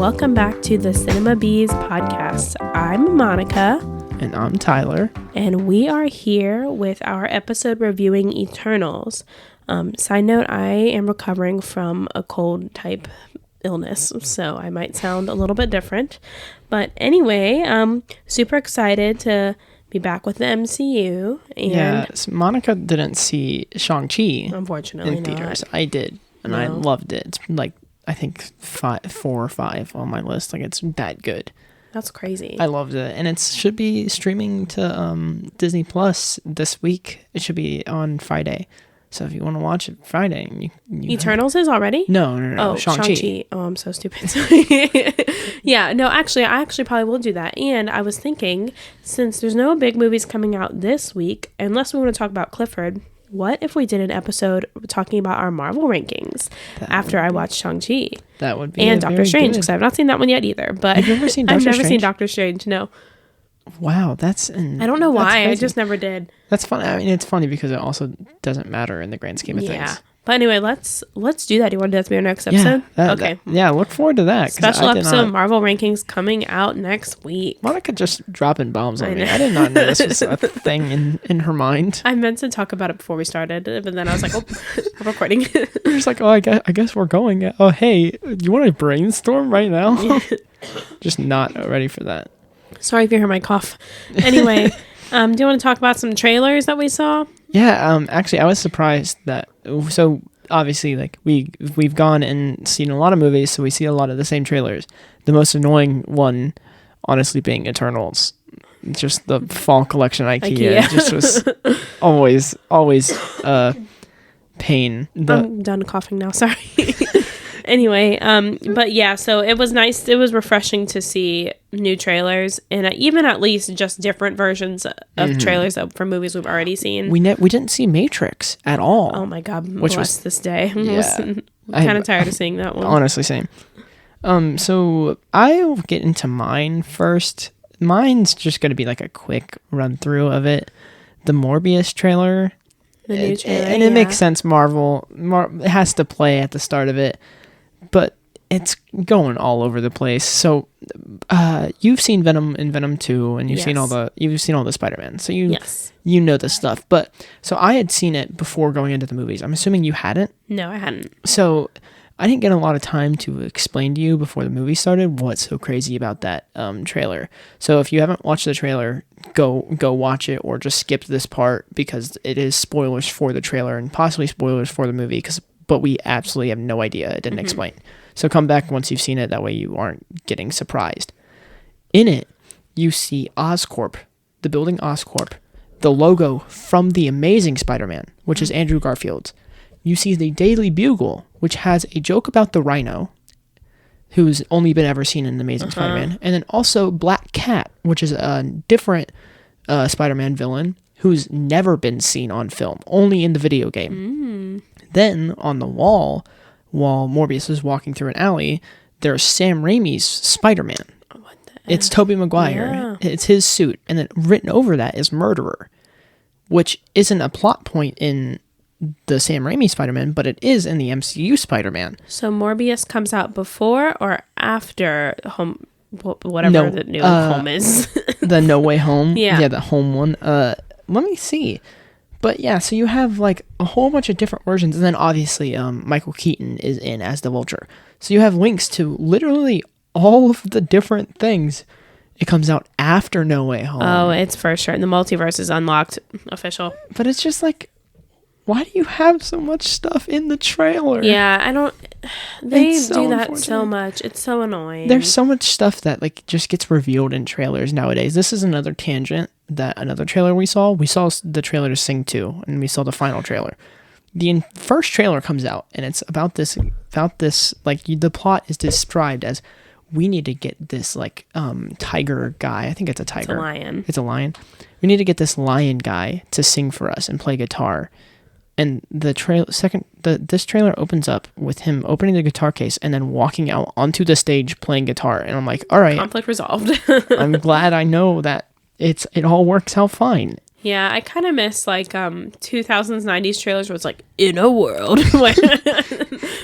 welcome back to the Cinema Bees podcast. I'm Monica. And I'm Tyler. And we are here with our episode reviewing Eternals. Side note, I am recovering from a cold type illness, so I might sound a little bit different. But anyway, super excited to be back with the MCU. And yes, Monica didn't see Shang-Chi, unfortunately, in theaters. not. I did, and I loved it. It's like, I think 4 or 5 on my list. Like, it's that good. That's crazy. I loved it, and it should be streaming to Disney Plus this week. It should be on Friday. So if you want to watch it Friday, you Eternals is already? No. Oh, Shang-Chi. Oh, I'm so stupid. Yeah, no, I actually probably will do that. And I was thinking, since there's no big movies coming out this week, unless we want to talk about Clifford, what if we did an episode talking about our Marvel rankings after I watched Shang-Chi? That would be and Doctor Strange, because I've not seen that one yet either. But have you ever seen Doctor I've never Strange? seen Doctor Strange, no. Wow, I don't know why. I just never did. That's funny. I mean, it's funny because it also doesn't matter in the grand scheme of things. Yeah. But anyway, let's do that. Do you want to do that to be our next episode? Okay. Look forward to that. Special episode Marvel rankings coming out next week. Monica just dropping bombs on me. I did not know this was a thing in her mind. I meant to talk about it before we started, but then I was like, oh, I'm recording. You're just like, oh, I guess we're going. Oh, hey, you want to brainstorm right now? Just not ready for that. Sorry if you hear my cough. Anyway, do you want to talk about some trailers that we saw? Yeah, actually, I was surprised that, so obviously, like, we've gone and seen a lot of movies, so we see a lot of the same trailers. The most annoying one, honestly, being Eternals. Just the fall collection IKEA. Just was always pain. I'm done coughing now, sorry. Anyway, but yeah, so it was nice. It was refreshing to see new trailers and even at least just different versions of trailers for movies we've already seen. We didn't see Matrix at all. Oh my God, which was this day. Yeah, I'm kind of tired of seeing that one. Honestly, same. So I'll get into mine first. Mine's just going to be like a quick run through of it. The Morbius trailer. The new trailer, and it makes sense. Marvel it has to play at the start of it. But it's going all over the place. So you've seen Venom and Venom 2, and you've seen all the Spider-Man. So you know the stuff. But so I had seen it before going into the movies. I'm assuming you hadn't? No, I hadn't. So I didn't get a lot of time to explain to you before the movie started what's so crazy about that trailer. So if you haven't watched the trailer, go watch it, or just skip this part because it is spoilers for the trailer and possibly spoilers for the movie, but we absolutely have no idea. It didn't explain. So come back once you've seen it. That way you aren't getting surprised. In it, you see Oscorp, the building Oscorp, the logo from The Amazing Spider-Man, which is Andrew Garfield's. You see the Daily Bugle, which has a joke about the Rhino, who's only been ever seen in The Amazing Spider-Man. And then also Black Cat, which is a different Spider-Man villain who's never been seen on film, only in the video game. Then on the wall, while Morbius is walking through an alley, there's Sam Raimi's Spider-Man. It's Tobey Maguire. Yeah. It's his suit. And then written over that is Murderer, which isn't a plot point in the Sam Raimi Spider-Man, but it is in the MCU Spider-Man. So Morbius comes out before or after Home, whatever the new Home is? The No Way Home. Yeah, the Home one. Let me see. But yeah, so you have like a whole bunch of different versions, and then obviously Michael Keaton is in as the Vulture. So you have links to literally all of the different things. It comes out after No Way Home. Oh, it's for sure. And the multiverse is unlocked, official. But it's just like, why do you have so much stuff in the trailer? Yeah, they do that so much. It's so annoying. There's so much stuff that like just gets revealed in trailers nowadays. This is another tangent. Another trailer we saw the trailer to Sing 2, and we saw the final trailer. The first trailer comes out, and it's about this like the plot is described as, we need to get this like tiger guy. I think it's a tiger. It's a lion. We need to get this lion guy to sing for us and play guitar. And this trailer opens up with him opening the guitar case and then walking out onto the stage playing guitar. And I'm like, all right, conflict resolved. I'm glad I know that it all works out fine. Yeah, I kind of miss like 2000s, 90s trailers where it's like, in a world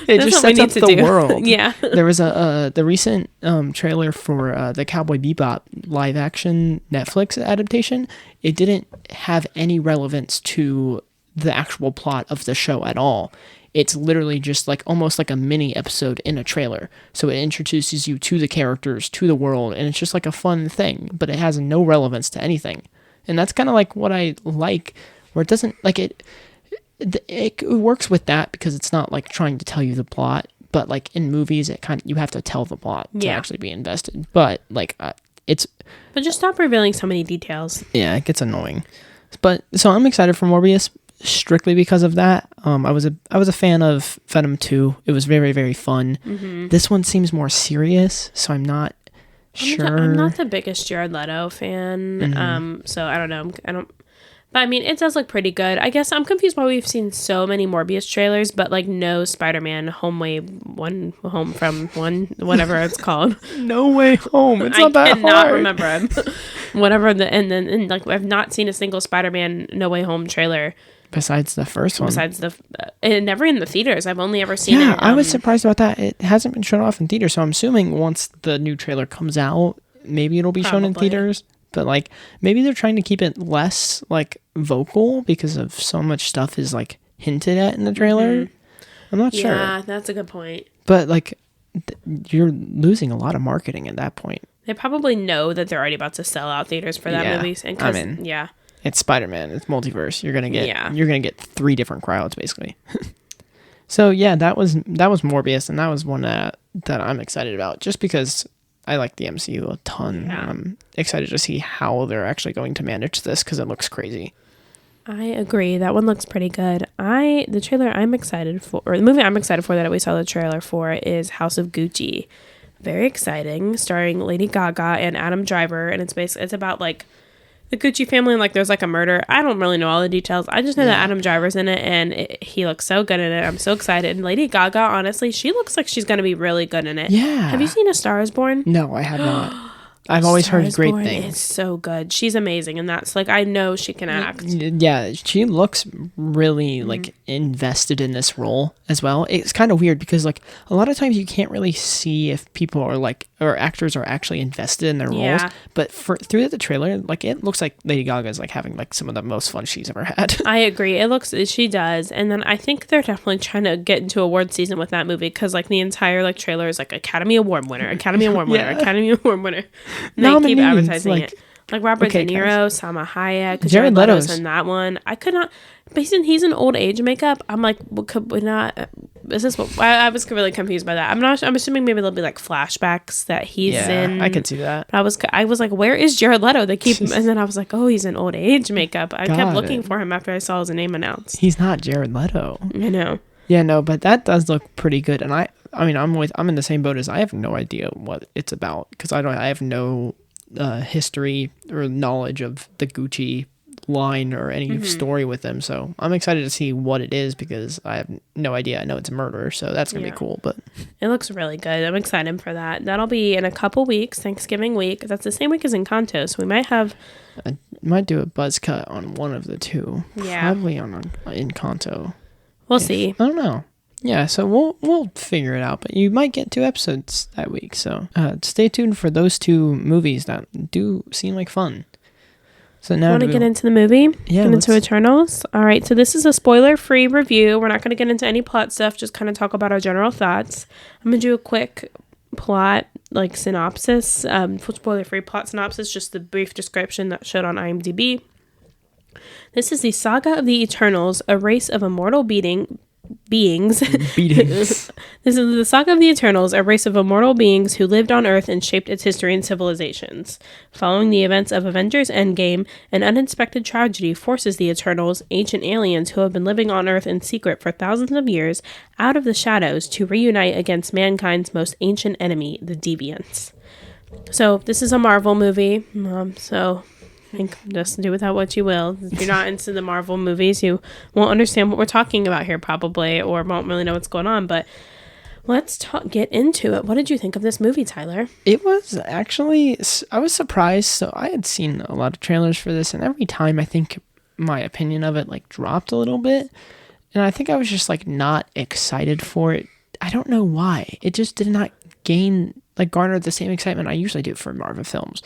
It just sets up the world. Yeah. There was the recent trailer for the Cowboy Bebop live action Netflix adaptation. It didn't have any relevance to the actual plot of the show at all. It's literally just like almost like a mini episode in a trailer. So it introduces you to the characters, to the world, and it's just like a fun thing, but it has no relevance to anything. And that's kind of like what I like, where it doesn't like it works with that because it's not like trying to tell you the plot, but like in movies you have to tell the plot to actually be invested. But like but just stop revealing so many details. Yeah, it gets annoying. But so I'm excited for Morbius strictly because of that. I was a fan of Venom 2. It was very, very fun. Mm-hmm. This one seems more serious, so I'm not sure. I'm not the biggest Jared Leto fan. Mm-hmm. So I don't know. But I mean, it does look pretty good. I guess I'm confused why we've seen so many Morbius trailers, but like no Spider-Man home from whatever it's called. No Way Home. It's not that hard. I cannot remember him. Whatever and like I've not seen a single Spider-Man No Way Home trailer. Besides the first one. Never in the theaters. I've only ever seen it. Yeah, I was surprised about that. It hasn't been shown off in theaters, so I'm assuming once the new trailer comes out, maybe it'll be shown in theaters. But like maybe they're trying to keep it less like vocal because of so much stuff is like hinted at in the trailer. Mm-hmm. I'm not sure. Yeah, that's a good point. But like you're losing a lot of marketing at that point. They probably know that they're already about to sell out theaters for that movie. And it's Spider-Man. It's multiverse. You're gonna get 3 different crowds basically. So yeah, that was Morbius, and that was one that I'm excited about just because I like the MCU a ton. Yeah. I'm excited to see how they're actually going to manage this because it looks crazy. I agree. That one looks pretty good. The trailer I'm excited for, or the movie I'm excited for that we saw the trailer for is House of Gucci. Very exciting, starring Lady Gaga and Adam Driver, and it's about like the Gucci family and like there's like a murder. I don't really know all the details. I just know that Adam Driver's in it and he looks so good in it. I'm so excited. And Lady Gaga, honestly, she looks like she's going to be really good in it. Yeah. Have you seen A Star Is Born? No, I have not. I've always heard great things. It's so good. She's amazing, and that's like I know she can act. Yeah, she looks really like invested in this role as well. It's kind of weird because like a lot of times you can't really see if people are like or actors are actually invested in their roles. But through the trailer, like it looks like Lady Gaga is like having like some of the most fun she's ever had. I agree. She does, and then I think they're definitely trying to get into award season with that movie because like the entire like trailer is like Academy Award winner, Academy Award winner, Academy Award winner. They keep advertising it. Like Robert De Niro, Salma Hayek, Jared Leto's in that one. I could not. But he's in old age makeup. I'm like, could we not? Is this what? I was really confused by that. I'm assuming maybe there'll be like flashbacks that he's in. I could see that. But I was like, where is Jared Leto? They keep, and then I was like, oh, he's in old age makeup. I kept looking for him after I saw his name announced. He's not Jared Leto. I know. Yeah, no, but that does look pretty good, and I mean, I'm in the same boat as I have no idea what it's about because I have no history or knowledge of the Gucci line or any story with them, so I'm excited to see what it is because I have no idea. I know it's a murder, so that's gonna be cool. But it looks really good. I'm excited for that. That'll be in a couple weeks, Thanksgiving week. That's the same week as Encanto, so we might do a buzz cut on one of the two. Probably on Encanto. We'll see. I don't know. Yeah, so we'll figure it out, but you might get 2 episodes that week, so stay tuned for those 2 movies that do seem like fun. So now want to get into the movie? Yeah. Get into Eternals? All right, so this is a spoiler-free review. We're not going to get into any plot stuff, just kind of talk about our general thoughts. I'm going to do a quick plot, like synopsis, spoiler-free plot synopsis, just the brief description that showed on IMDb. This is the saga of the Eternals, a race of immortal beings. This is the saga of the Eternals, a race of immortal beings who lived on Earth and shaped its history and civilizations. Following the events of Avengers Endgame, an unexpected tragedy forces the Eternals, ancient aliens who have been living on Earth in secret for thousands of years, out of the shadows to reunite against mankind's most ancient enemy, the Deviants. So, this is a Marvel movie, so just do with that what you will. If you're not into the Marvel movies, you won't understand what we're talking about here probably, or won't really know what's going on, but let's get into it. What did you think of this movie, Tyler? It was actually, I was surprised. So I had seen a lot of trailers for this, and every time I think my opinion of it like dropped a little bit, and I think I was just like not excited for it. I don't know why. It just did not garner the same excitement I usually do for Marvel films.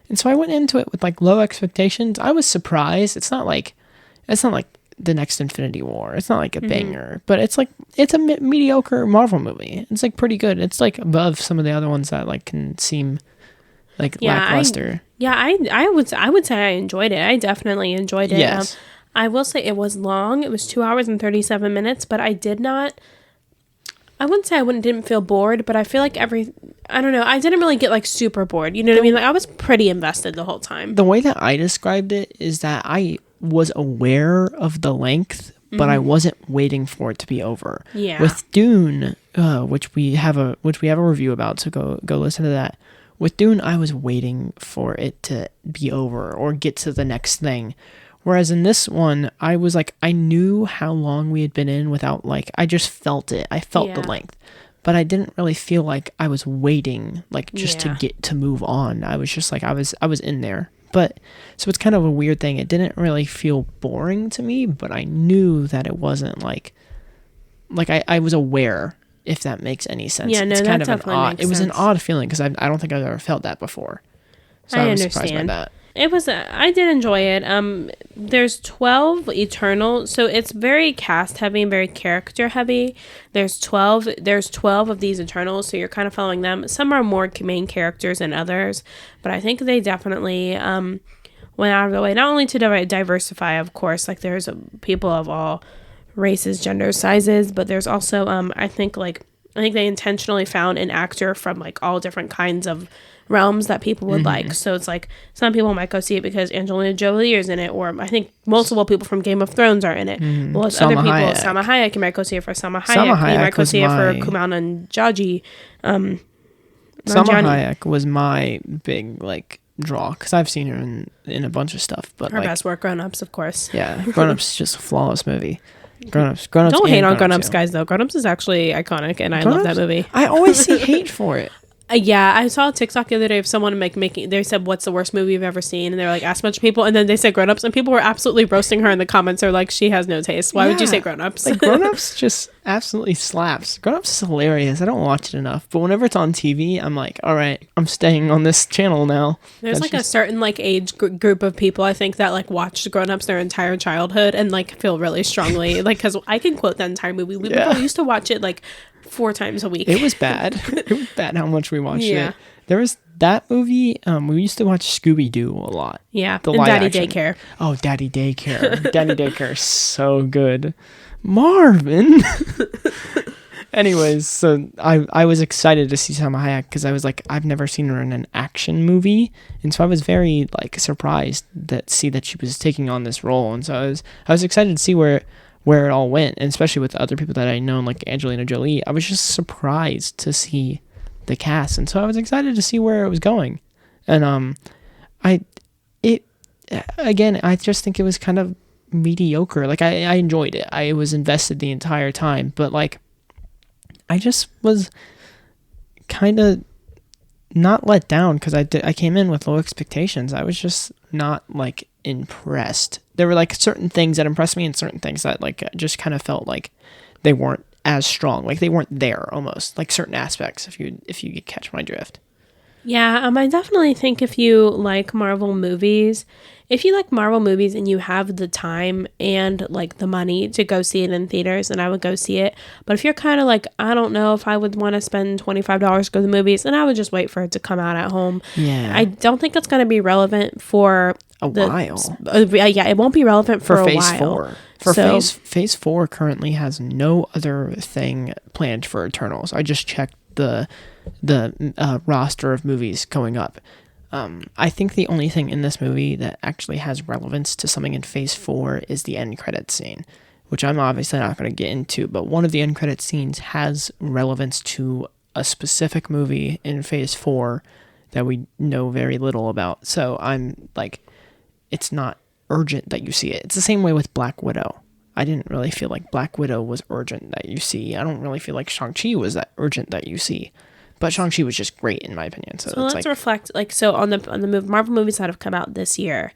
And so I went into it with like low expectations. I was surprised. It's not like the next Infinity War. It's not like a banger, but it's a mediocre Marvel movie. It's like pretty good. It's like above some of the other ones that like can seem like lackluster. I would say I enjoyed it. I definitely enjoyed it. Yes. I will say it was long. It was 2 hours and 37 minutes, but I wouldn't say didn't feel bored, but I feel like I don't know, I didn't really get like super bored. You know what I mean? Like I was pretty invested the whole time. The way that I described it is that I was aware of the length, but I wasn't waiting for it to be over. Yeah. With Dune, which we have a review about, so go listen to that. With Dune, I was waiting for it to be over or get to the next thing. Whereas in this one, I was like, I knew how long we had been in without like, I just felt it. I felt the length, but I didn't really feel like I was waiting, like just to get to move on. I was just like, I was in there. But so it's kind of a weird thing. It didn't really feel boring to me, but I knew that it wasn't like I was aware, if that makes any sense. Yeah, no, it's that kind of definitely makes sense. It was an odd feeling because I don't think I've ever felt that before. So I was surprised by that. It was, I did enjoy it. There's 12 Eternal, so it's very cast heavy and very character heavy. There's 12 of these Eternals, so you're kind of following them. Some are more main characters than others, but I think they definitely went out of the way, not only to diversify, of course, like there's people of all races, genders, sizes, but there's also, I think they intentionally found an actor from like all different kinds of realms that people would like. So it's like some people might go see it because Angelina Jolie is in it, or I think multiple people from Game of Thrones are in it. Well, it's other people. Salma Hayek, you might go see it for Salma Hayek. You might go see it for Kumail Nanjiani. Salma Hayek was my big like draw because I've seen her in a bunch of stuff. But her best work, Grown Ups, of course. Yeah, Grown Ups is just a flawless movie. Grown Ups. Don't hate on Grown Ups, guys. Though Grown Ups is actually iconic, and I love that movie. I always see hate for it. Yeah, I saw a TikTok the other day of someone they said, what's the worst movie you've ever seen? And they're like, ask a bunch of people. And then they said Grown Ups. And people were absolutely roasting her in the comments. They're like, she has no taste. Why would you say Grown Ups? Like, Grown Ups just absolutely slaps. Grown Ups is hilarious. I don't watch it enough. But whenever it's on TV, I'm like, all right, I'm staying on this channel now. There's a certain like age group of people, I think, that like watched Grown Ups their entire childhood and like feel really strongly. Like, because I can quote that entire movie. We used to watch it like 4 times a week. It was bad. It was bad how much we watched it. There was that movie. We used to watch Scooby-Doo a lot. Yeah, and Daddy Daycare. Oh, Daddy Daycare. Daddy Daycare is so good. Marvin. Anyways, so I was excited to see Salma Hayek because I was like, I've never seen her in an action movie, and so I was very like surprised that she was taking on this role, and so I was excited to see where it all went, and especially with the other people that I know, like Angelina Jolie. I was just surprised to see the cast, and so I was excited to see where it was going. And I just think it was kind of mediocre. Like I enjoyed it. I was invested the entire time, but like I just was kind of not let down because I came in with low expectations. I was just not like impressed. There were like certain things that impressed me and certain things that like just kind of felt like they weren't as strong, like they weren't there, almost like certain aspects, if you catch my drift. Yeah, I definitely think if you like Marvel movies and you have the time and like the money to go see it in theaters, then I would go see it. But if you're kind of like, I don't know if I would want to spend $25 to go to the movies, and I would just wait for it to come out at home. Yeah, I don't think it's going to be relevant for a while. Yeah, it won't be relevant for a while. Phase 4 currently has no other thing planned for Eternals. I just checked the roster of movies going up. I think the only thing in this movie that actually has relevance to something in Phase 4 is the end credits scene, which I'm obviously not going to get into, but one of the end credits scenes has relevance to a specific movie in Phase 4 that we know very little about. So I'm like, it's not urgent that you see it. It's the same way with Black Widow. I didn't really feel like Black Widow was urgent that you see. I don't really feel like Shang-Chi was that urgent that you see. But Shang-Chi was just great in my opinion. So let's like, reflect, like, so on the Marvel movies that have come out this year,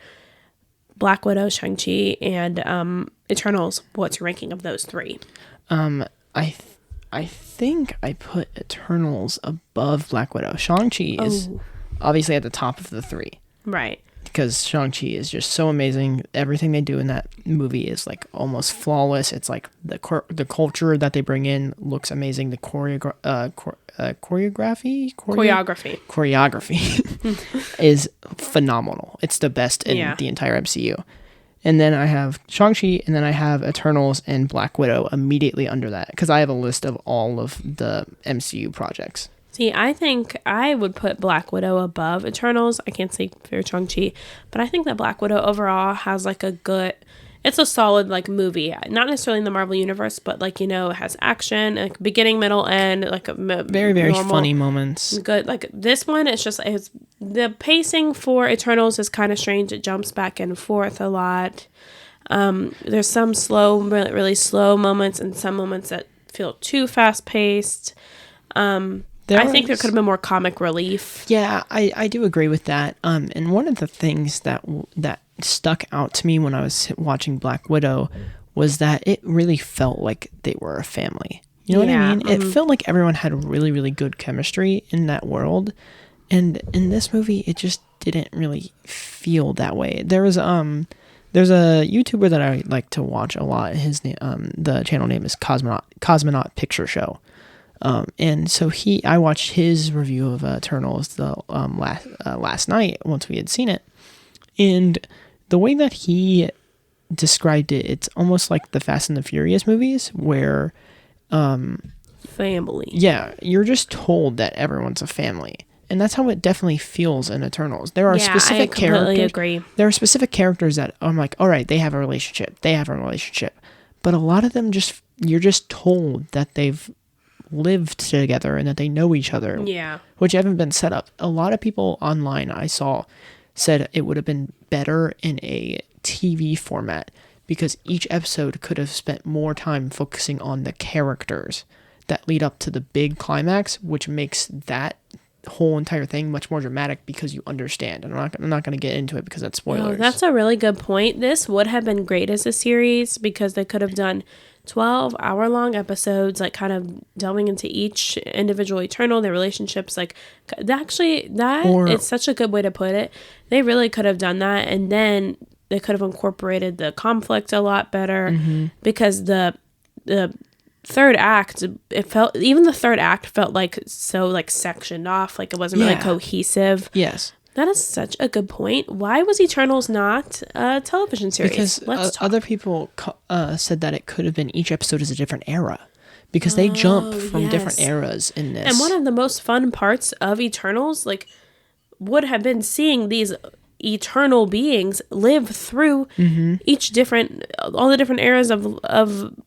Black Widow, Shang-Chi, and Eternals, what's your ranking of those 3? I I think I put Eternals above Black Widow. Shang-Chi is obviously at the top of the three. Right. Because Shang-Chi is just so amazing. Everything they do in that movie is like almost flawless. It's like the culture that they bring in looks amazing. The choreography is phenomenal. It's the best in the entire MCU. And then I have Shang-Chi, and then I have Eternals and Black Widow immediately under that, because I have a list of all of the MCU projects. See, I think I would put Black Widow above Eternals. I can't say for Shang-Chi, but I think that Black Widow overall has like it's a solid like movie. Not necessarily in the Marvel Universe, but like, it has action, like beginning, middle, end, like very, very funny moments. Good. Like this one, it's the pacing for Eternals is kind of strange. It jumps back and forth a lot. There's some really, really slow moments and some moments that feel too fast paced. I think there could have been more comic relief. Yeah, I do agree with that. And one of the things that stuck out to me when I was watching Black Widow was that it really felt like they were a family. You know what I mean? Mm-hmm. It felt like everyone had really, really good chemistry in that world. And in this movie, it just didn't really feel that way. There's a YouTuber that I like to watch a lot. His name, the channel name is Cosmonaut Picture Show. And so I watched his review of Eternals last night once we had seen it, and the way that he described it, it's almost like the Fast and the Furious movies where family. Yeah, you're just told that everyone's a family, and that's how it definitely feels in Eternals. There are specific characters. Agree. There are specific characters that I'm like, all right, they have a relationship, but a lot of them you're just told that they've lived together and that they know each other, which haven't been set up. A lot of people online I saw said it would have been better in a TV format because each episode could have spent more time focusing on the characters that lead up to the big climax, which makes that whole entire thing much more dramatic because you understand. And I'm not going to get into it because that's spoilers. No, that's a really good point. This would have been great as a series because they could have done 12-hour-long episodes, like kind of delving into each individual Eternal, their relationships. Like, it's such a good way to put it. They really could have done that, and then they could have incorporated the conflict a lot better because the third act, the third act felt like so like sectioned off, like it wasn't really cohesive. Yes. That is such a good point. Why was Eternals not a television series? Because other people said that it could have been each episode is a different era. Because they jump from different eras in this. And one of the most fun parts of Eternals, like, would have been seeing these eternal beings live through all the different eras of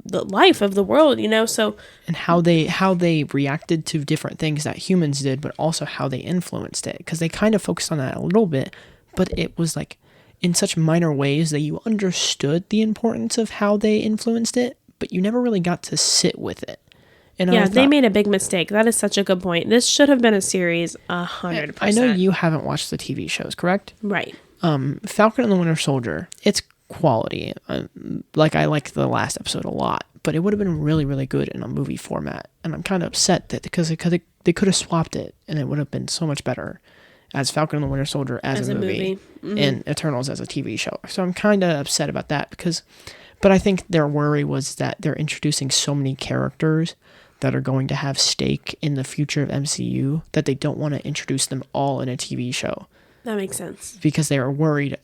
the life of the world, so. And how they reacted to different things that humans did, but also how they influenced it. Because they kind of focused on that a little bit, but it was like in such minor ways that you understood the importance of how they influenced it, but you never really got to sit with it. And they made a big mistake. That is such a good point. This should have been a series 100%. I know you haven't watched the TV shows, correct? Right. Falcon and the Winter Soldier, it's quality. I like the last episode a lot, but it would have been really, really good in a movie format. And I'm kind of upset that because they could have swapped it and it would have been so much better as Falcon and the Winter Soldier as a movie. And Eternals as a TV show. So I'm kind of upset about that but I think their worry was that they're introducing so many characters that are going to have stake in the future of MCU that they don't want to introduce them all in a TV show. That makes sense. Because they're worried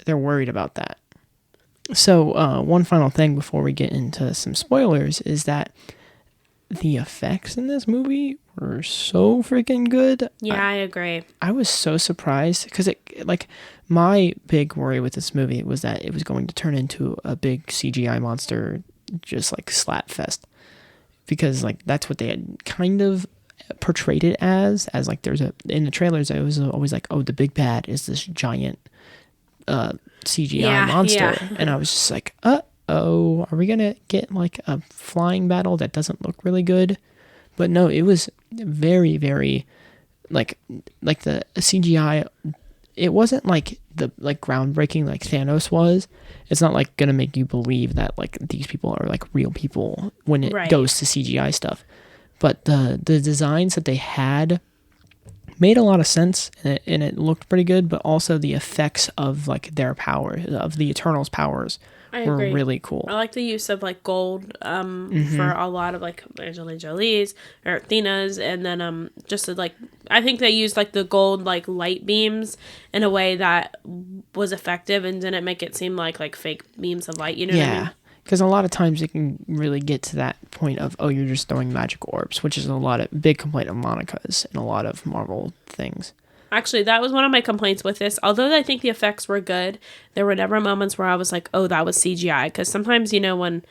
about that. So one final thing before we get into some spoilers is that the effects in this movie were so freaking good. Yeah, I agree. I was so surprised because my big worry with this movie was that it was going to turn into a big CGI monster, just like slap fest. Because like that's what they had kind of portrayed it as like in the trailers it was always like, oh, the big bad is this giant CGI monster. And I was just like, are we gonna get like a flying battle that doesn't look really good? But no, it was very, very like the CGI. It wasn't like the groundbreaking like Thanos was. It's not like gonna make you believe that like these people are like real people when it goes to CGI stuff. but the designs that they had made a lot of sense, and it looked pretty good, but also the effects of like their power, of the Eternals' powers, were really cool. I like the use of like gold for a lot of like Angelina Jolie's or Athena's, and then just like I think they used like the gold like light beams in a way that was effective and didn't make it seem like fake beams of light. You know what I mean? Because a lot of times it can really get to that point of, oh, you're just throwing magic orbs, which is big complaint of Monica's in a lot of Marvel things. Actually, that was one of my complaints with this. Although I think the effects were good, there were never moments where I was like, oh, that was CGI. Because sometimes, when,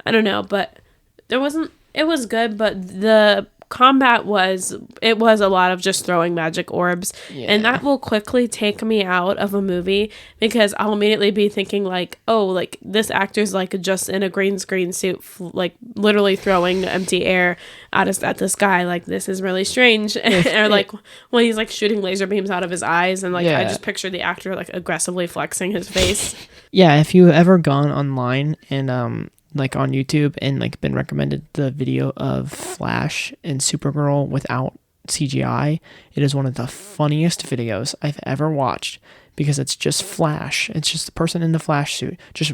I don't know, but there wasn't, it was good, but the combat was a lot of just throwing magic orbs. Yeah. And that will quickly take me out of a movie because I'll immediately be thinking like, oh, like this actor's like just in a green screen suit, like literally throwing empty air at the sky. Like this is really strange. Or like when he's like shooting laser beams out of his eyes, and like I just picture the actor like aggressively flexing his face. Yeah, if you've ever gone online and like on YouTube and like been recommended the video of Flash and Supergirl without CGI, it is one of the funniest videos I've ever watched because it's just Flash. It's just the person in the Flash suit just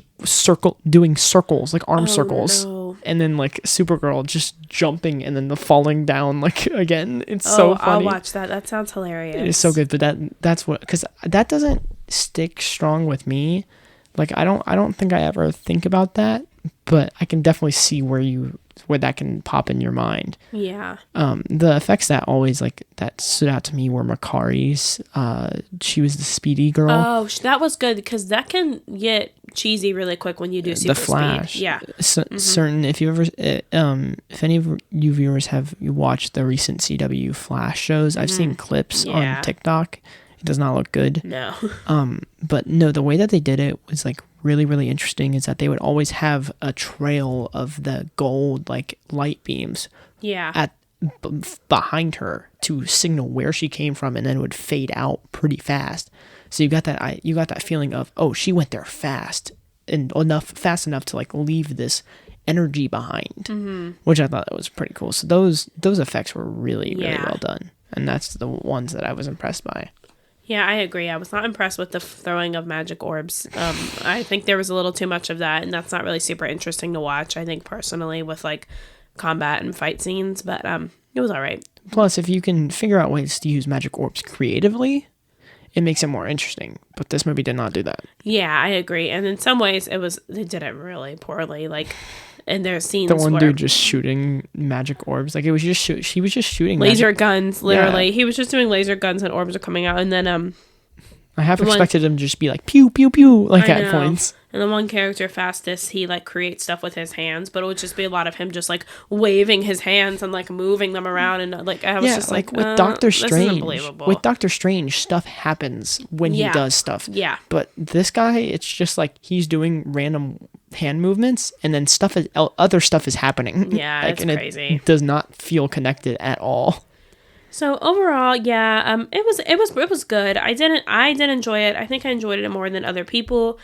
doing circles, like arm circles. No. And then like Supergirl just jumping and then the falling down like again. It's so funny. I'll watch that. That sounds hilarious. It is so good, but that's what, because that doesn't stick strong with me. Like I don't think I ever think about that. But I can definitely see where that can pop in your mind. Yeah. The effects that stood out to me were Makari's. She was the speedy girl. Oh, that was good because that can get cheesy really quick when you do super the Flash. Speed. Yeah. Certain if you ever if any of you viewers have watched the recent CW Flash shows, I've seen clips on TikTok. It does not look good. No. But no, the way that they did it was like really, really interesting is that they would always have a trail of the gold like light beams behind her to signal where she came from, and then it would fade out pretty fast. So you got that feeling of, oh, she went there fast enough to like leave this energy behind, which I thought that was pretty cool. So those effects were really, really well done, and that's the ones that I was impressed by. Yeah, I agree. I was not impressed with the throwing of magic orbs. I think there was a little too much of that, and that's not really super interesting to watch, I think, personally, with, like, combat and fight scenes, but it was all right. Plus, if you can figure out ways to use magic orbs creatively, it makes it more interesting, but this movie did not do that. Yeah, I agree, and in some ways, they did it really poorly, like... And there's scenes the one dude just shooting magic orbs, like it was just she was just shooting laser guns, literally. Yeah. He was just doing laser guns and orbs are coming out, and then I half expected him to just be like pew pew pew like at points. And the one character, Fastest, he like creates stuff with his hands, but it would just be a lot of him just like waving his hands and like moving them around, and like I was just like with Doctor Strange. With Doctor Strange, stuff happens when he does stuff. Yeah. But this guy, it's just like he's doing random hand movements, and then other stuff is happening. Yeah, like, it's crazy. It does not feel connected at all. So overall, yeah, it was good. I did enjoy it. I think I enjoyed it more than other people.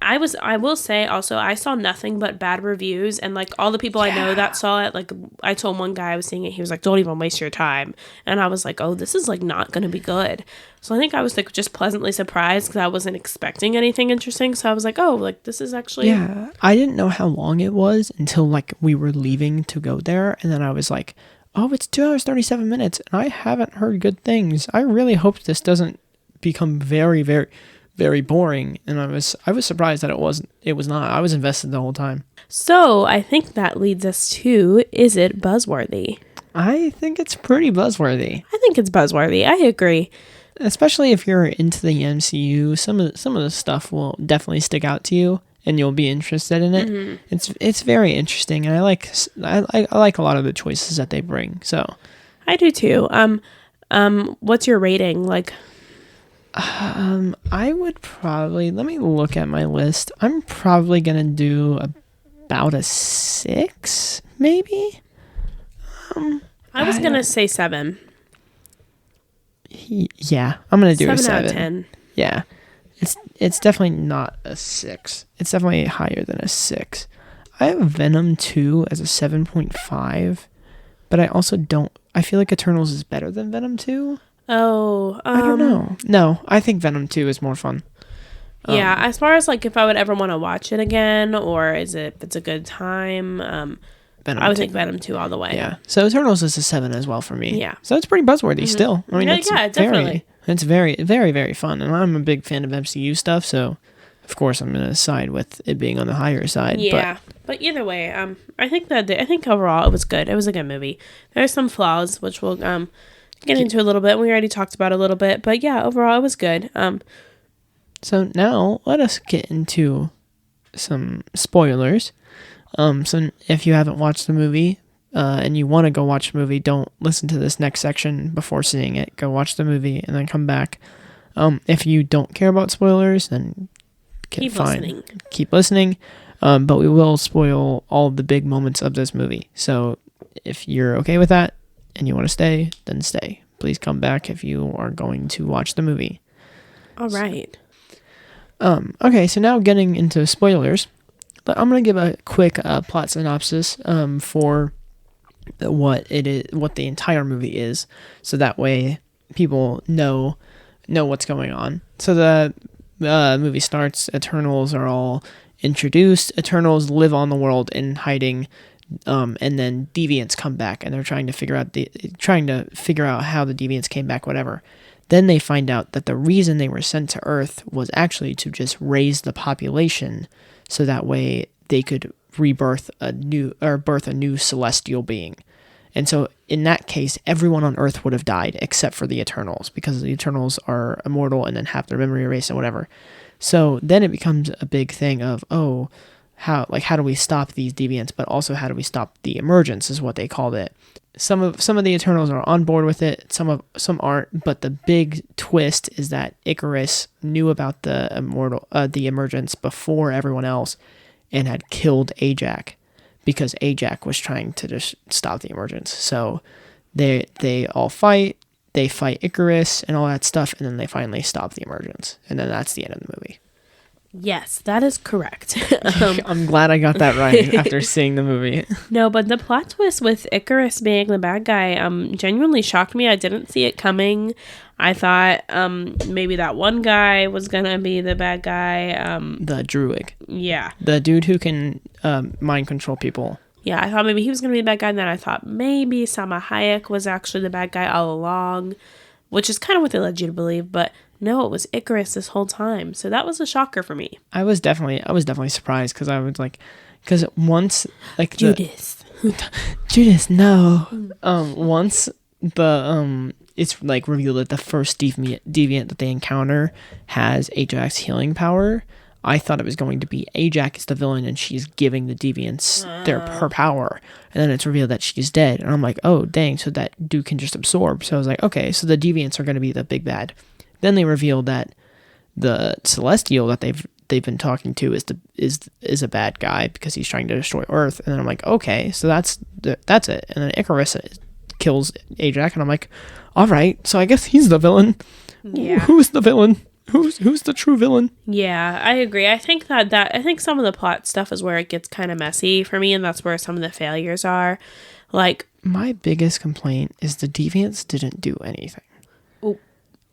I will say also, I saw nothing but bad reviews, and like all the people I know that saw it, like I told one guy I was seeing it, he was like, don't even waste your time. And I was like, oh, this is like not going to be good. So I think I was like just pleasantly surprised because I wasn't expecting anything interesting. So I was like, oh, like this is actually. Yeah. I didn't know how long it was until like we were leaving to go there. And then I was like, oh, it's 2 hours, 37 minutes. And I haven't heard good things. I really hope this doesn't become very, very, very boring. And I was surprised that it was not. I was invested the whole time. So I think that leads us to, is it buzzworthy? I think it's pretty buzzworthy. I think it's buzzworthy. I agree. Especially if you're into the MCU, some of the stuff will definitely stick out to you, and you'll be interested in it. Mm-hmm. It's very interesting, and I like a lot of the choices that they bring. So I do too. What's your rating? Like, I would probably, let me look at my list. I'm probably gonna do about a 6, maybe. I was gonna say 7. Yeah, I'm gonna do 7 a 7 out of 10. Yeah, it's definitely not a 6. It's definitely higher than a 6. I have Venom 2 as a 7.5, but I also don't. I feel like Eternals is better than Venom 2. Oh, I don't know. No, I think Venom 2 is more fun. Yeah, as far as like if I would ever want to watch it again, or if it's a good time, Venom I would 2. think Venom 2 all the way. Yeah. So Eternals is a 7 as well for me. Yeah. So it's pretty buzzworthy still. I mean, definitely. It's very, very, very fun. And I'm a big fan of MCU stuff, so of course I'm going to side with it being on the higher side. Yeah. But either way, I think overall it was good. It was a good movie. There's some flaws, which we'll get into a little bit. We already talked about a little bit. But yeah, overall it was good. So now let us get into some spoilers. So if you haven't watched the movie and you want to go watch the movie, don't listen to this next section before seeing it. Go watch the movie and then come back. If you don't care about spoilers, then keep listening. Keep listening. But we will spoil all of the big moments of this movie. So if you're okay with that and you want to stay, then stay. Please come back if you are going to watch the movie. All right. Okay, so now getting into spoilers, but I'm gonna give a quick plot synopsis for what it is, what the entire movie is, so that way people know what's going on. So the movie starts. Eternals are all introduced. Eternals live on the world in hiding, and then deviants come back, and they're trying to figure out how the deviants came back. Whatever. Then they find out that the reason they were sent to Earth was actually to just raise the population so that way they could birth a new celestial being. And so in that case, everyone on Earth would have died except for the Eternals, because the Eternals are immortal and then have their memory erased and whatever. So then it becomes a big thing of, how do we stop these deviants, but also how do we stop the emergence is what they called it. Some of the Eternals are on board with it, some aren't, but the big twist is that Icarus knew about the emergence before everyone else and had killed Ajax because Ajax was trying to just stop the emergence. So they all fight Icarus and all that stuff, and then they finally stop the emergence, and then that's the end of the movie. Yes, that is correct. I'm glad I got that right after seeing the movie. No, but the plot twist with Icarus being the bad guy genuinely shocked me. I didn't see it coming. I thought maybe that one guy was going to be the bad guy. The Druid. Yeah. The dude who can mind control people. Yeah, I thought maybe he was going to be the bad guy, and then I thought maybe Salma Hayek was actually the bad guy all along, which is kind of what they led you to believe, but no, it was Icarus this whole time. So that was a shocker for me. I was definitely surprised because I was like, because once like Judas, Judas, no. Once the it's like revealed that the first deviant that they encounter has Ajax healing power. I thought it was going to be Ajax is the villain and she's giving the deviants her power. And then it's revealed that she's dead. And I'm like, oh, dang, so that dude can just absorb. So I was like, okay, so the deviants are going to be the big bad. Then they revealed that the Celestial that they've been talking to is a bad guy because he's trying to destroy Earth. And then I'm like, okay, so that's it. And then Icarus kills Ajax. And I'm like, all right, so I guess he's the villain. Yeah. Who's the villain? Who's the true villain? Yeah, I agree. I think I think some of the plot stuff is where it gets kind of messy for me, and that's where some of the failures are. Like, my biggest complaint is the deviants didn't do anything. Oh,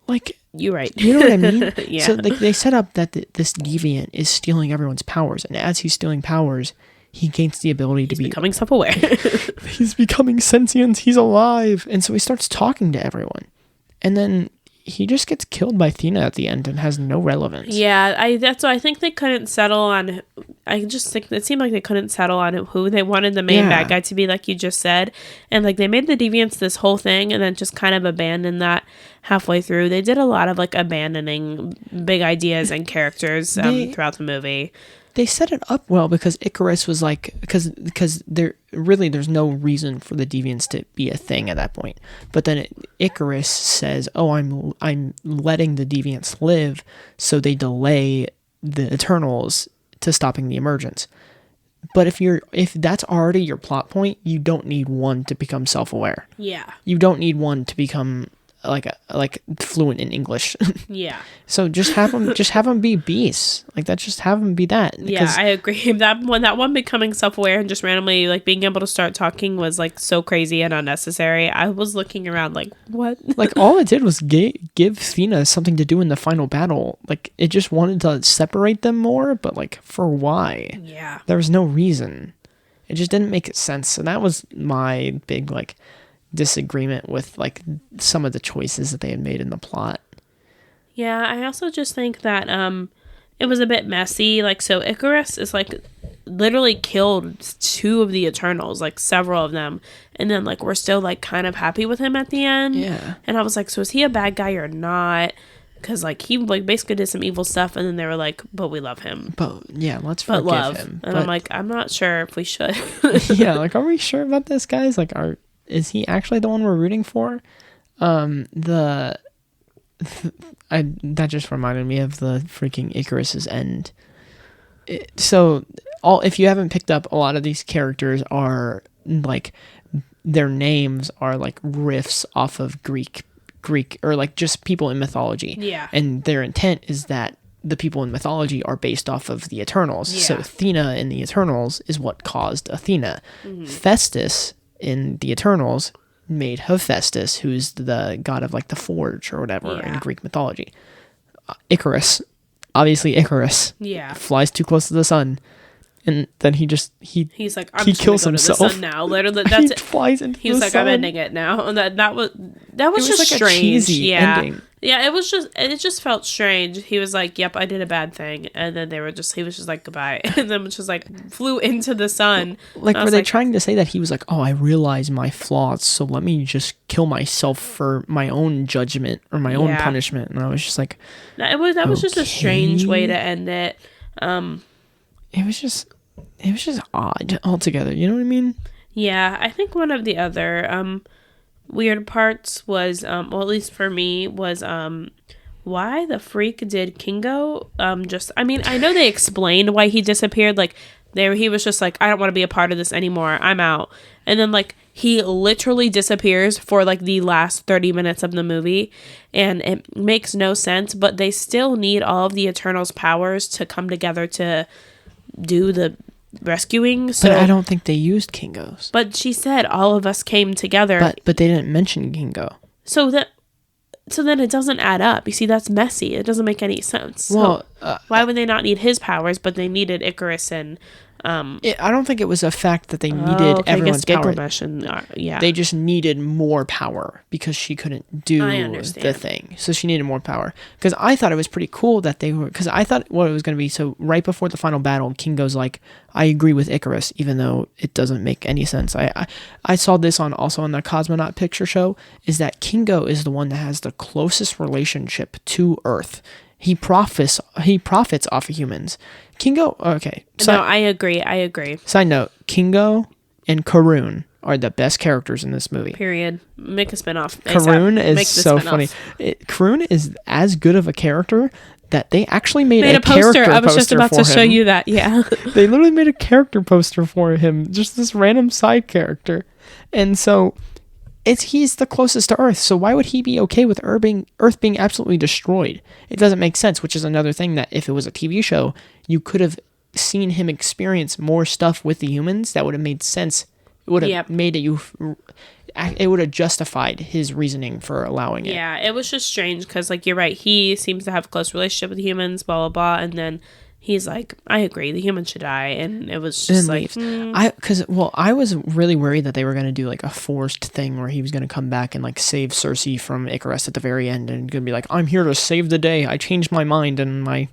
like, you're right. You know what I mean? Yeah. So like they set up that this deviant is stealing everyone's powers, and as he's stealing powers, he gains the ability to be becoming self-aware. He's becoming sentient. He's alive, and so he starts talking to everyone, and then he just gets killed by Thena at the end and has no relevance. Yeah, I think they couldn't settle on. I just think it seemed like they couldn't settle on who they wanted the main bad guy to be, like you just said, and like they made the deviants this whole thing, and then just kind of abandoned that halfway through. They did a lot of like abandoning big ideas and characters throughout the movie. They set it up well because Icarus was like, because there's no reason for the deviants to be a thing at that point. But then Icarus says, "Oh, I'm letting the deviants live, so they delay the Eternals to stopping the emergence." But if that's already your plot point, you don't need one to become self-aware. Yeah. You don't need one to become like fluent in English. Yeah. So just have them be beasts. Like that. Just have them be that. Yeah, I agree. That one becoming self-aware and just randomly like being able to start talking was like so crazy and unnecessary. I was looking around like, what? Like all it did was give Thena something to do in the final battle. Like it just wanted to separate them more, but like for why? Yeah. There was no reason. It just didn't make sense. So that was my big like disagreement with like some of the choices that they had made in the plot. Yeah, I also just think that it was a bit messy. Like, so Icarus is like literally killed 2 of the Eternals, like several of them, and then like we're still like kind of happy with him at the end. Yeah. And I was like, so is he a bad guy or not? Because like he like basically did some evil stuff, and then they were like, but we love him. But yeah, let's forgive him. And I'm like, I'm not sure if we should. Yeah, like are we sure about this, guys? Like is he actually the one we're rooting for? That just reminded me of the freaking Icarus's end. If you haven't picked up, a lot of these characters are like their names are like riffs off of Greek or like just people in mythology. Yeah. And their intent is that the people in mythology are based off of the Eternals. Yeah. So Athena in the Eternals is what caused Athena. Mm-hmm. Festus in the Eternals made Hephaestus, who's the god of like the forge or whatever in Greek mythology. Icarus, obviously Icarus, flies too close to the sun, and then he's like, he kills himself. To the sun now. Literally, that's it. Flies into he was the like, sun. I'm ending it now. And that was just like strange. A cheesy ending. Yeah, it just felt strange. He was like, yep, I did a bad thing. And then he was just like, goodbye. And then just like flew into the sun. Like, were they trying to say that he was like, oh, I realize my flaws, so let me just kill myself for my own judgment or my own punishment? And I was just like, that was just a strange way to end it. It was just odd altogether. You know what I mean? Yeah, I think one of the other weird parts was, well, at least for me, was why the freak did Kingo I mean, I know they explained why he disappeared. Like, he was just like, I don't want to be a part of this anymore. I'm out. And then, like, he literally disappears for, like, the last 30 minutes of the movie. And it makes no sense, but they still need all of the Eternals' powers to come together to do the rescuing. So, but I don't think they used Kingo's. But she said all of us came together. But they didn't mention Kingo. So then it doesn't add up. You see, that's messy. It doesn't make any sense. Well, so why would they not need his powers, but they needed Icarus and... I don't think it was a fact that they needed everyone's power. They just needed more power because she couldn't do the thing. So she needed more power. Because I thought it was pretty cool that they were... Because I thought what it was going to be... So right before the final battle, Kingo's like, I agree with Icarus, even though it doesn't make any sense. I saw this also on the Cosmonaut picture show, is that Kingo is the one that has the closest relationship to Earth. He profits off of humans. Kingo, okay. No, I agree. Side note, Kingo and Karun are the best characters in this movie. Period. Make a spinoff. Karun is so funny. Karun is as good of a character that they actually made a character poster. I was just about to show you that. Yeah. They literally made a character poster for him. Just this random side character. And so... he's the closest to Earth, so why would he be okay with Earth being absolutely destroyed? It doesn't make sense, which is another thing that if it was a TV show, you could have seen him experience more stuff with the humans that would have made sense. It would have made it would have justified his reasoning for allowing it. Yeah, it was just strange because, like, you're right, he seems to have a close relationship with humans, blah, blah, blah, and then he's like, I agree, the humans should die, and it was just like... I was really worried that they were going to do, like, a forced thing where he was going to come back and, like, save Cersei from Icarus at the very end, and going to be like, I'm here to save the day, I changed my mind, and my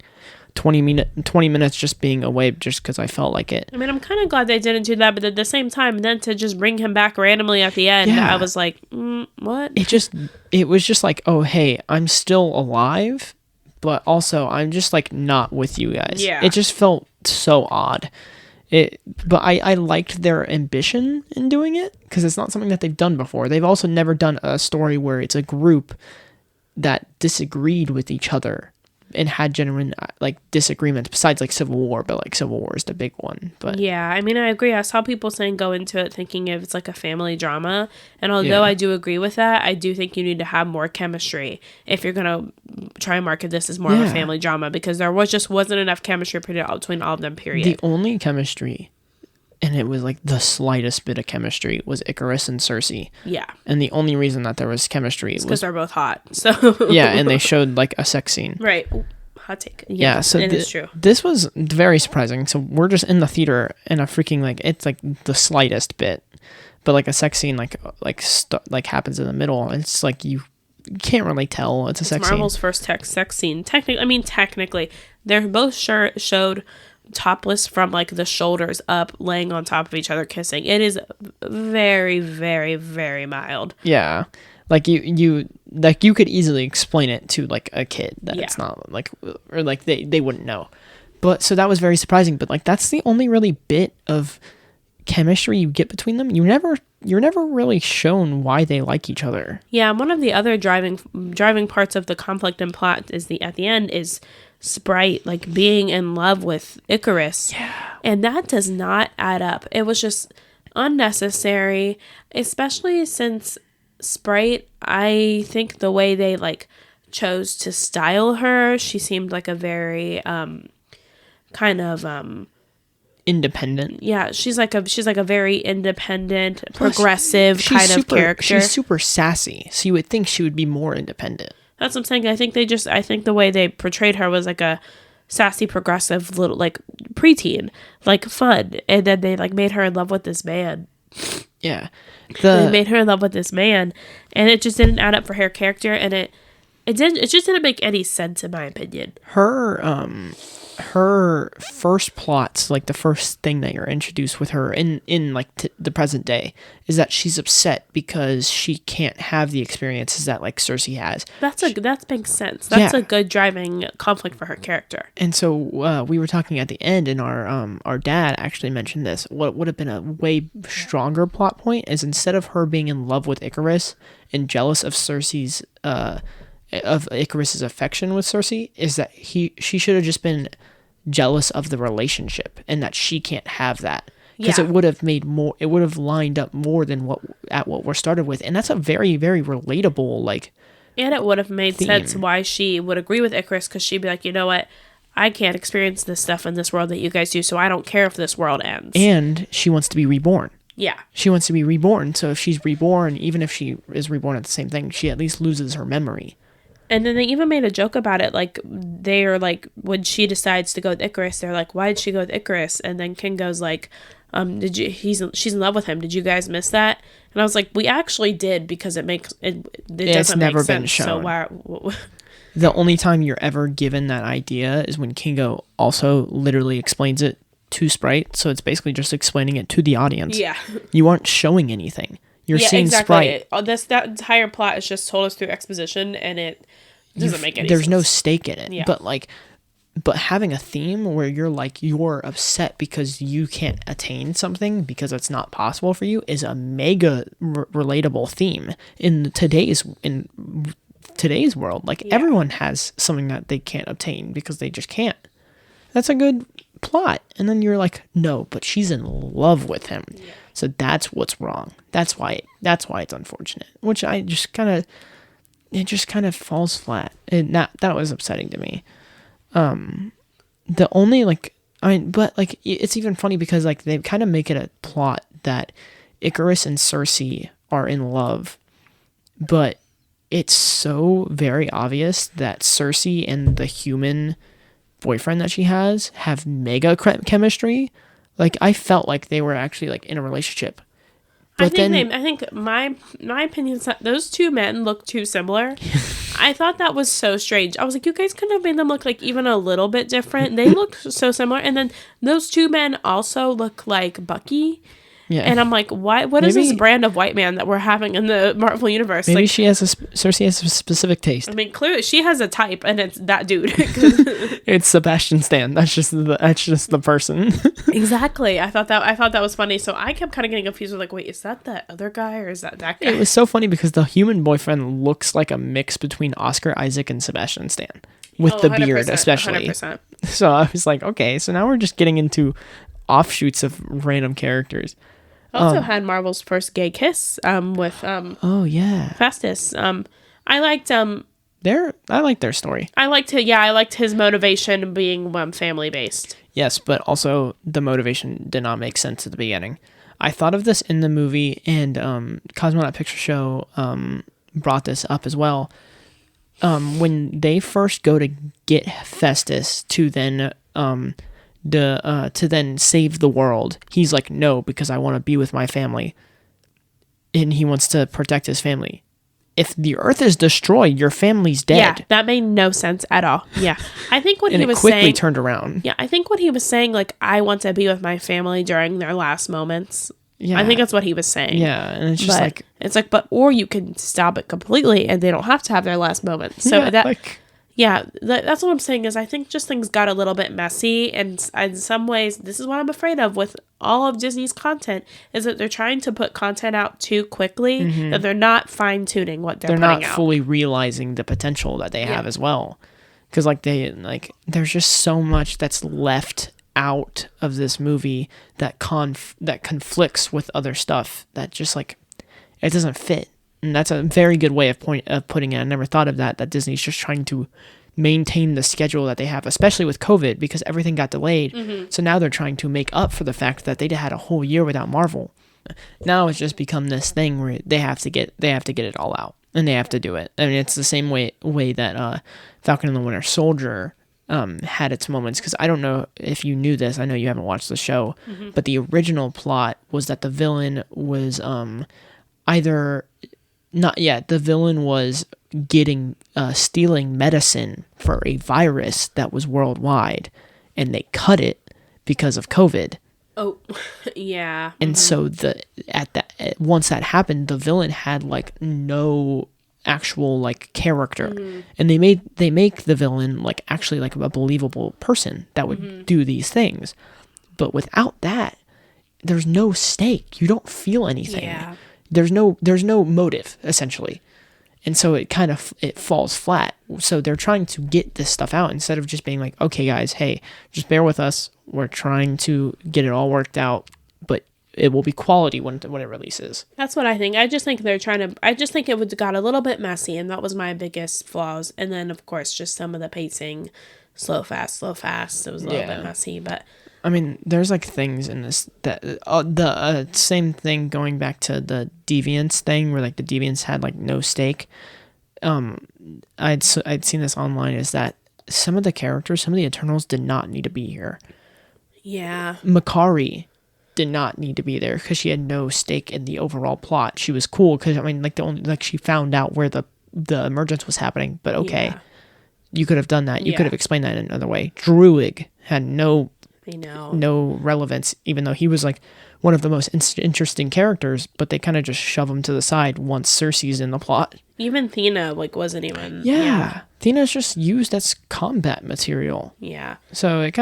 20 minutes just being away just because I felt like it. I mean, I'm kind of glad they didn't do that, but at the same time, then to just bring him back randomly at the end, I was like, what? It was just like, oh, hey, I'm still alive, but also I'm just like not with you guys. Yeah. It just felt so odd. But I liked their ambition in doing it because it's not something that they've done before. They've also never done a story where it's a group that disagreed with each other had genuine like disagreements besides like Civil War, but like Civil War is the big one. But yeah, I mean, I agree. I saw people saying go into it thinking if it's like a family drama, and although I do agree with that, I do think you need to have more chemistry if you're gonna try and market this as more of a family drama, because there wasn't enough chemistry between all of them. Period. The only chemistry, and it was like the slightest bit of chemistry, was Icarus and Cersei. Yeah. And the only reason that there was chemistry was because they're both hot. So yeah, and they showed like a sex scene. Right. Hot take. Yeah, so it is true. This was very surprising. So we're just in the theater and a freaking like it's like the slightest bit, but like a sex scene like happens in the middle. It's like you can't really tell it's a sex Marvel's scene. first sex scene. Technically, they're both showed topless from like the shoulders up, laying on top of each other, kissing. It is very, very, very mild. Yeah, like you could easily explain it to like a kid that it's not like, or like they wouldn't know. But so that was very surprising. But like that's the only really bit of chemistry you get between them. You're never really shown why they like each other. Yeah, one of the other driving parts of the conflict and plot is at the end is Sprite like being in love with Icarus. Yeah. And that does not add up. It was just unnecessary, especially since Sprite, I think the way they like chose to style her, she seemed like a very kind of independent. Yeah, she's like a very independent, progressive kind of character. She's super sassy, so you would think she would be more independent. That's what I'm saying. I think the way they portrayed her was like a sassy, progressive little like preteen, like fun, and then they like made her in love with this man. Yeah, they made her in love with this man, and it just didn't add up for her character, and it just didn't make any sense in my opinion. Her first plots, like the first thing that you're introduced with her in like the present day, is that she's upset because she can't have the experiences that like Cersei has. That makes sense. That's a good driving conflict for her character. And so we were talking at the end, and our dad actually mentioned this. What would have been a way stronger plot point is instead of her being in love with Icarus and jealous of Cersei's of Icarus's affection with Cersei, is that she should have just been jealous of the relationship and that she can't have that, because it would have lined up more than what we're started with, and that's a very, very relatable like. And it would have made sense why she would agree with Icarus, because she'd be like, you know what, I can't experience this stuff in this world that you guys do, so I don't care if this world ends. And she wants to be reborn. Yeah. She wants to be reborn, so if she's reborn, even if she is reborn at the same thing, she at least loses her memory. And then they even made a joke about it. Like, they are like, when she decides to go with Icarus, they're like, why did she go with Icarus? And then King goes like, she's in love with him. Did you guys miss that? And I was like, we actually did, because it doesn't never make sense. Shown. So why? The only time you're ever given that idea is when Kingo also literally explains it to Sprite. So it's basically just explaining it to the audience. Yeah. You aren't showing anything. You're seeing exactly. Sprite. That entire plot is just told us through exposition, and it doesn't make any sense. There's no stake in it. Yeah. But having a theme where you're upset because you can't attain something because it's not possible for you is a mega relatable theme in today's world. Like everyone has something that they can't obtain because they just can't. That's a good plot. And then you're like, no, but she's in love with him. Yeah. So that's what's wrong. That's why it's unfortunate. Which it just kind of falls flat. That was upsetting to me. The only it's even funny because like they kind of make it a plot that Icarus and Cersei are in love, but it's so very obvious that Cersei and the human boyfriend that she has have mega chemistry. Like, I felt like they were actually like in a relationship. But I think my opinion is that those two men look too similar. I thought that was so strange. I was like, you guys could have made them look like even a little bit different. They look so similar. And then those two men also look like Bucky. Yeah. And I'm like, what is this brand of white man that we're having in the Marvel universe? Maybe like, Cersei has a specific taste. I mean, clearly she has a type, and it's that dude. It's Sebastian Stan. That's just the person. Exactly. I thought that was funny. So I kept kind of getting confused with like, wait, is that other guy or is that guy? It was so funny because the human boyfriend looks like a mix between Oscar Isaac and Sebastian Stan. with the beard 100%, especially. 100%. So I was like, okay, so now we're just getting into offshoots of random characters. Also had Marvel's first gay kiss with Oh yeah, Festus. I liked I like their story. I liked his motivation being family based. Yes, but also the motivation did not make sense at the beginning. I thought of this in the movie, and Cosmonaut Picture Show brought this up as well. When they first go to get Festus to then save the world, he's like, no, because I want to be with my family, and he wants to protect his family. If the Earth is destroyed, your family's dead. Yeah, that made no sense at all. Yeah, I think what and he it was quickly saying. turned around. Yeah, I think what he was saying, like, I want to be with my family during their last moments. Yeah, I think that's what he was saying. Yeah, and it's just or you can stop it completely, and they don't have to have their last moment. So that's what I'm saying is I think just things got a little bit messy, and in some ways, this is what I'm afraid of with all of Disney's content, is that they're trying to put content out too quickly, that they're not fine-tuning what they're putting out. They're not fully realizing the potential that they have as well. Because there's just so much that's left out of this movie that conflicts with other stuff that just it doesn't fit. And that's a very good way of putting it. I never thought of that Disney's just trying to maintain the schedule that they have, especially with COVID, because everything got delayed. So now they're trying to make up for the fact that they had a whole year without Marvel. Now it's just become this thing where they have to get it all out, and they have to do it. I mean, it's the same way that Falcon and the Winter Soldier had its moments, because I don't know if you knew this. I know you haven't watched the show, but the original plot was that the villain was the villain was stealing medicine for a virus that was worldwide, and they cut it because of COVID. Oh, yeah. And so once that happened, the villain had no actual character, and they make the villain actually a believable person that would do these things. But without that, there's no stake. You don't feel anything. Yeah. There's no motive, essentially. And so it falls flat. So they're trying to get this stuff out instead of just being like, okay, guys, hey, just bear with us. We're trying to get it all worked out, but it will be quality when it releases. That's what I think. I just think it got a little bit messy, and that was my biggest flaws. And then, of course, just some of the pacing, slow, fast. It was a little bit messy, but... I mean, there's things in this that the same thing going back to the Deviants thing where the Deviants had no stake. I'd seen this online, is that some of the characters, some of the Eternals did not need to be here. Yeah. Makari did not need to be there because she had no stake in the overall plot. She was cool because she found out where the emergence was happening, but okay. Yeah. You could have done that. You could have explained that in another way. Druig had no relevance, even though he was one of the most interesting characters, but they kind of just shove him to the side once Cersei's in the plot. Even Thena wasn't even. Yeah. Thena's just used as combat material. Yeah. So it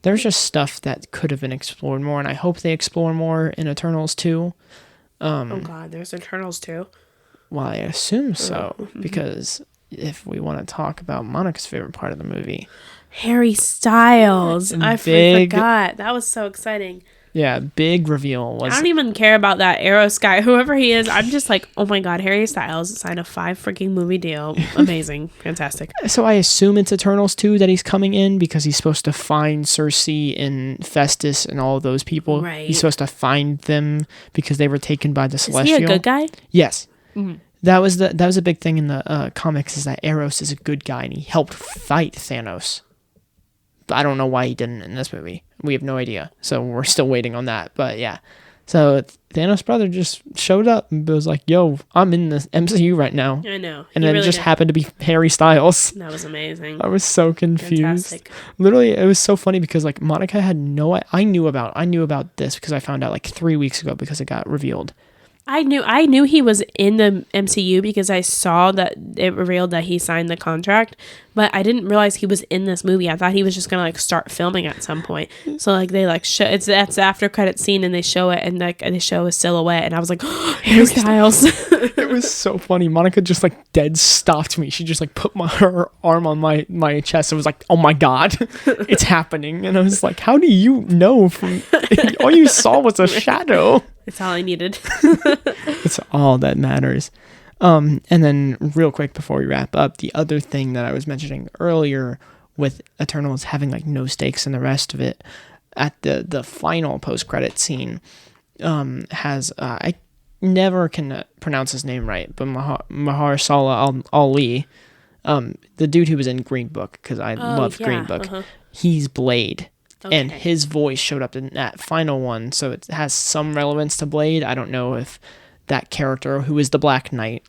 there's just stuff that could have been explored more, and I hope they explore more in Eternals too. Oh God, there's Eternals too. Well, I assume so, because if we want to talk about Monica's favorite part of the movie, Harry Styles. I forgot. That was so exciting. Yeah, big reveal. I don't even care about that Arrow Sky, whoever he is. I'm just oh my God, Harry Styles signed a 5 freaking movie deal. Amazing. Fantastic. So I assume it's Eternals 2 that he's coming in, because he's supposed to find Cersei and Festus and all of those people. Right. He's supposed to find them because they were taken by the Celestial. Is he a good guy? Yes. Mm-hmm. That was a big thing in the comics, is that Eros is a good guy and he helped fight Thanos. I don't know why he didn't in this movie. We have no idea. So we're still waiting on that. But yeah. So Thanos' brother just showed up and was like, yo, I'm in the MCU right now. I know. And then it just happened to be Harry Styles. That was amazing. I was so confused. Fantastic. Literally, it was so funny because Monica had I knew about this because I found out 3 weeks ago because it got revealed. I knew he was in the MCU because I saw that it revealed that he signed the contract, but I didn't realize he was in this movie. I thought he was just gonna start filming at some point. So they show that's the after credit scene, and they show it, and they show a silhouette, and I was like, oh, Harry Styles. It was so funny. Monica just like dead stopped me. She just like put her arm on my chest. It was like, oh my God, it's happening. And I was like, how do you know from all you saw was a shadow? It's all I needed. It's all that matters. And then real quick before we wrap up, the other thing that I was mentioning earlier with Eternals having like no stakes in the rest of it, at the final post-credit scene, has I never can pronounce his name right, but Mahershala Ali, the dude who was in Green Book, because I loved Green Book, he's Blade. Okay. And his voice showed up in that final one, so it has some relevance to Blade. I don't know if that character, who is the Black Knight,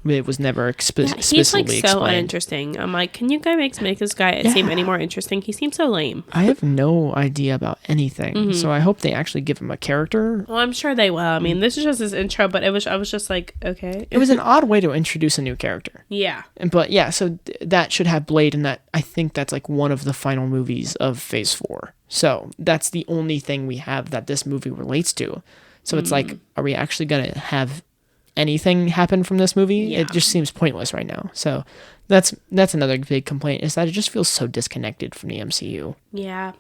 it was never specifically he's like so explained. uninteresting. I'm like, can you guys make this guy seem any more interesting? He seems so lame. I have no idea about anything, so I hope they actually give him a character. Well, I'm sure they will. I mean, this is just his intro, but I was just like, okay. It was an odd way to introduce a new character. Yeah. But yeah, so that should have Blade, and that I think that's like one of the final movies of Phase 4. So that's the only thing we have that this movie relates to. So it's like, are we actually going to have anything happen from this movie? Yeah. It just seems pointless right now. So that's another big complaint, is that it just feels so disconnected from the MCU. Yeah.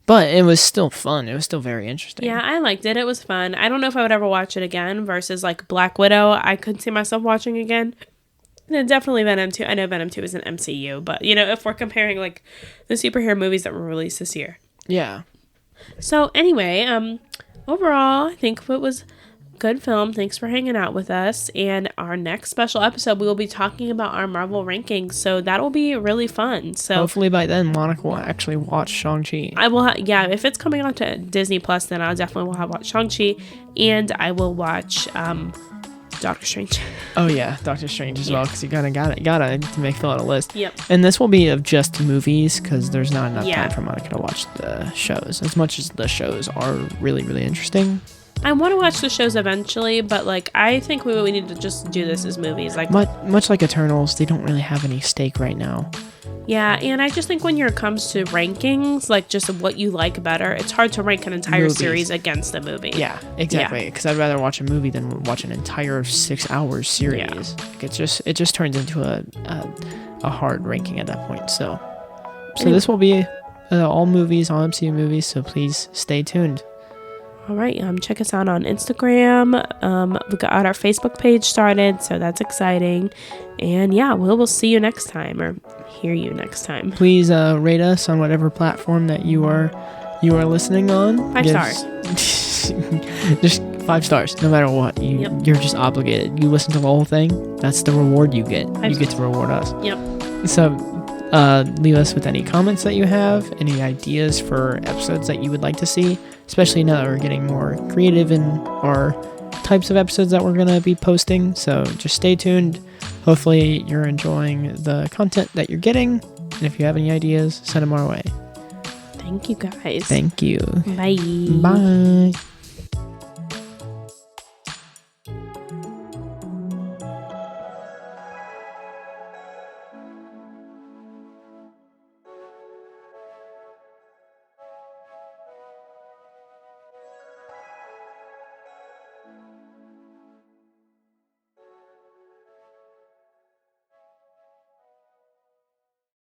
But it was still fun. It was still very interesting. Yeah, I liked it. It was fun. I don't know if I would ever watch it again versus like Black Widow. I couldn't see myself watching again. And then definitely Venom 2. I know Venom 2 is an MCU, but if we're comparing like the superhero movies that were released this year. Yeah. So anyway, overall, I think it was good film. Thanks for hanging out with us. And our next special episode, we will be talking about our Marvel rankings. So that'll be really fun. So hopefully by then, Monica will actually watch Shang-Chi. I will. If it's coming on to Disney Plus, then I definitely will have watched Shang-Chi, and I will watch Doctor Strange. Oh yeah, Doctor Strange as well, because you gotta to fill out a list. Yep. And this will be of just movies, because there's not enough time for Monica to watch the shows. As much as the shows are really, really interesting, I want to watch the shows eventually, but like I think we need to just do this as movies. Like much like Eternals, they don't really have any stake right now. Yeah, and I just think when it comes to rankings, like just what you like better, it's hard to rank an entire series against a movie. Yeah, exactly. Because I'd rather watch a movie than watch an entire 6-hour series. Yeah. Like it just turns into a hard ranking at that point. So this will be all movies, all MCU movies. So please stay tuned. All right, check us out on Instagram. We got our Facebook page started, so that's exciting. And yeah, we'll see you next time, or hear you next time. Please rate us on whatever platform that you are listening on. 5 stars. Just 5 stars, no matter what. You're just obligated. You listen to the whole thing. That's the reward you get. You get to reward us. Yep. So leave us with any comments that you have, any ideas for episodes that you would like to see, especially now that we're getting more creative in our types of episodes that we're going to be posting. So just stay tuned. Hopefully you're enjoying the content that you're getting. And if you have any ideas, send them our way. Thank you, guys. Thank you. Bye. Bye.